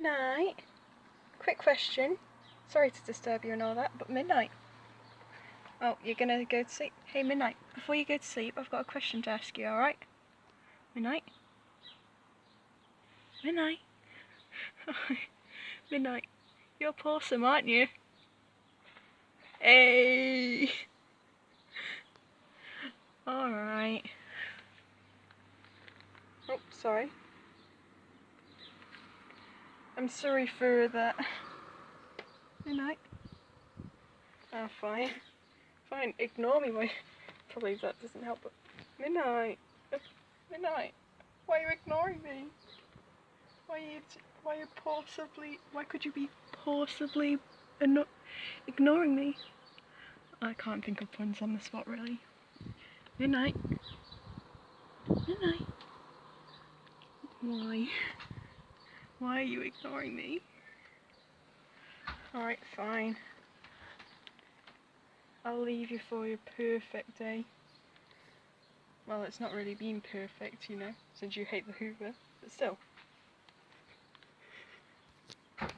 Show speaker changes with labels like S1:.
S1: Midnight. Quick question. Sorry to disturb you and all that, but midnight. Oh, you're gonna go to sleep? Hey, Midnight, before you go to sleep, I've got a question to ask you, alright? Midnight? Midnight? Midnight, you're Possum, aren't you? Hey! Alright. Oh, sorry. I'm sorry for that. Midnight? Oh, fine. Fine, ignore me. Probably that doesn't help, but... Midnight! Midnight! Why are you ignoring me? Why could you be possibly ignoring me? I can't think of puns on the spot, really. Midnight. Midnight. Why? Why are you ignoring me? Alright, fine. I'll leave you for your perfect day. Well, it's not really been perfect, you know, since you hate the Hoover, but still.